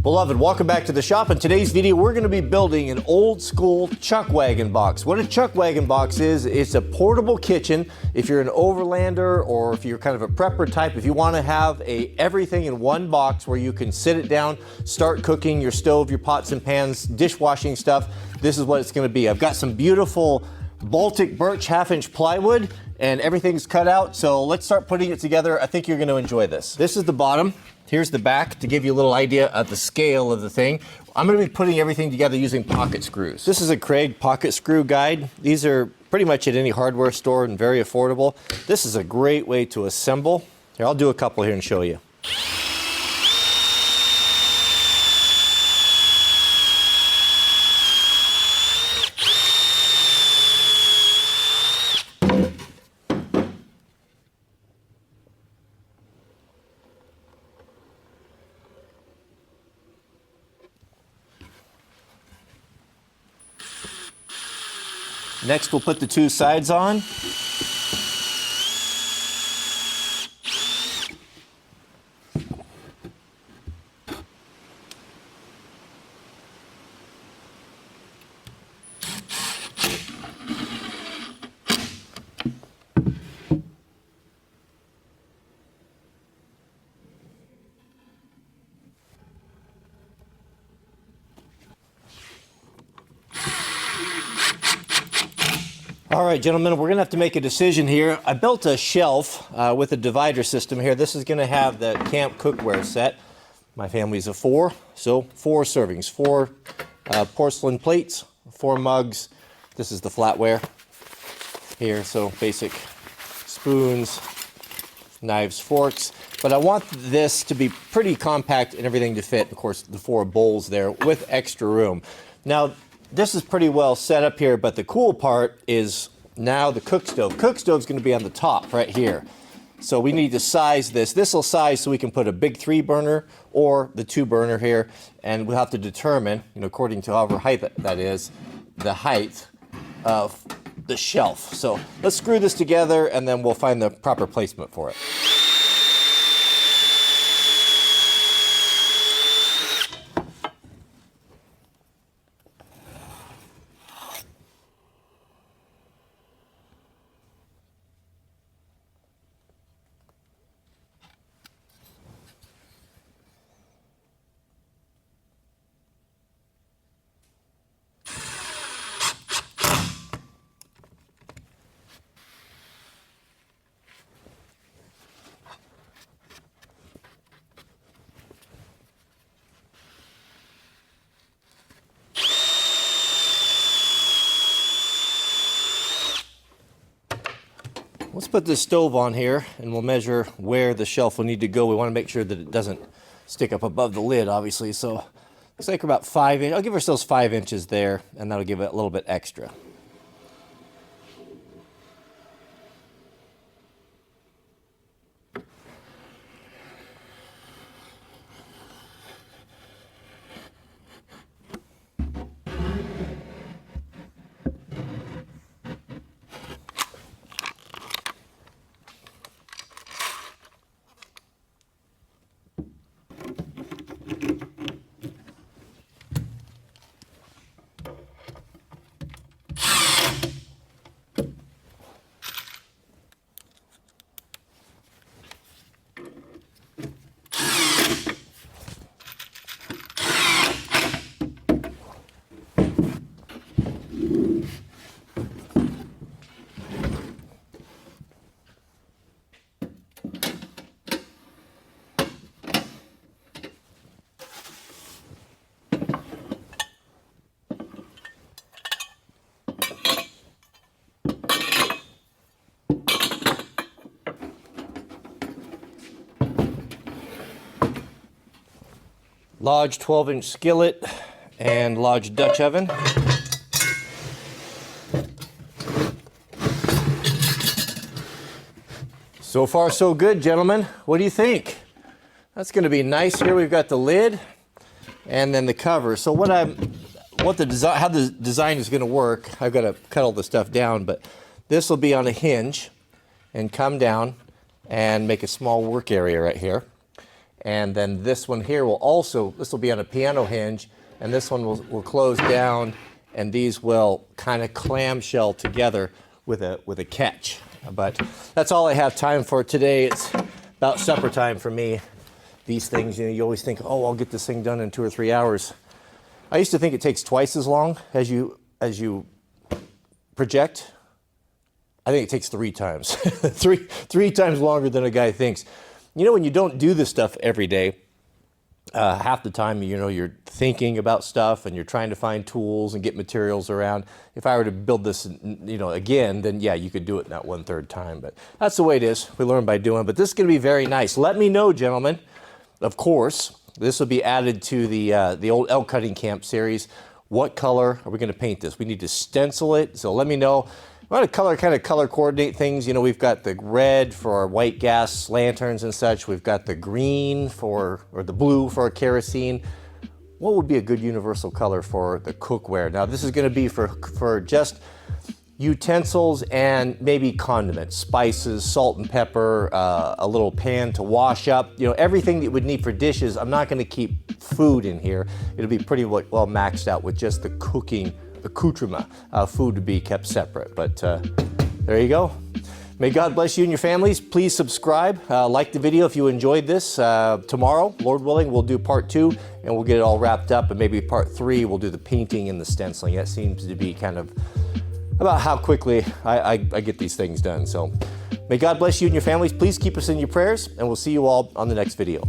Beloved, welcome back to the shop. In today's video, we're going to be building an old school chuck wagon box. What a chuck wagon box is, it's a portable kitchen. If you're an overlander or if you're kind of a prepper type, if you want to have everything in one box where you can sit it down, start cooking your stove, your pots and pans, dishwashing stuff, this is what it's going to be. I've got some beautiful Baltic birch 1/2-inch plywood and everything's cut out. So let's start putting it together. I think you're going to enjoy this. This is the bottom. Here's the back to give you a little idea of the scale of the thing. I'm going to be putting everything together using pocket screws. This is a Craig pocket screw guide. These are pretty much at any hardware store and very affordable. This is a great way to assemble. Here, I'll do a couple here and show you. Next, we'll put the two sides on. All right, gentlemen, we're gonna have to make a decision here. I built a shelf with a divider system here. This is gonna have the camp cookware set. My family's of 4, so 4 servings, 4 porcelain plates, 4 mugs. This is the flatware here, so basic spoons, knives, forks. But I want this to be pretty compact and everything to fit, of course, the 4 bowls there with extra room. Now, this is pretty well set up here, but the cool part is now the cook stove. Cook stove's going to be on the top right here. So we need to size this. This will size so we can put a big 3 burner or the 2 burner here, and we'll have to determine, according to however height that is, the height of the shelf. So let's screw this together and then we'll find the proper placement for it. Let's put this stove on here and we'll measure where the shelf will need to go. We want to make sure that it doesn't stick up above the lid, obviously. So looks like we're about 5 inches. I'll give ourselves 5 inches there, and that'll give it a little bit extra. Large 12-inch skillet and large Dutch oven. So far so good, gentlemen. What do you think? That's going to be nice. Here we've got the lid and then the cover. So how the design is going to work, I've got to cut all the stuff down, but this will be on a hinge and come down and make a small work area right here. And then this one here will also, this will be on a piano hinge, and this one will close down, and these will kind of clamshell together with a catch. But that's all I have time for today. It's about supper time for me. These things, you always think, oh, I'll get this thing done in 2 or 3 hours. I used to think it takes twice as long as you project. I think it takes 3 times. three times longer than a guy thinks. When you don't do this stuff every day, half the time, you're thinking about stuff and you're trying to find tools and get materials around. If I were to build this, again, then yeah, you could do it in that 1/3 time. But that's the way it is. We learn by doing. But this is going to be very nice. Let me know, gentlemen. Of course, this will be added to the old elk hunting camp series. What color are we going to paint this? We need to stencil it. So let me know. We want to kind of color coordinate things. We've got the red for our white gas lanterns and such. We've got the green or the blue for our kerosene. What would be a good universal color for the cookware? Now, this is going to be for just utensils and maybe condiments, spices, salt and pepper, a little pan to wash up. Everything that you would need for dishes. I'm not going to keep food in here. It'll be pretty well maxed out with just the cooking accoutrement, food to be kept separate. But there you go. May God bless you and your families. Please subscribe, like the video if you enjoyed this. Tomorrow, Lord willing, we'll do part 2 and we'll get it all wrapped up, and maybe part 3 we'll do the painting and the stenciling. That seems to be kind of about how quickly I get these things done. So may God bless you and your families. Please keep us in your prayers, and we'll see you all on the next video.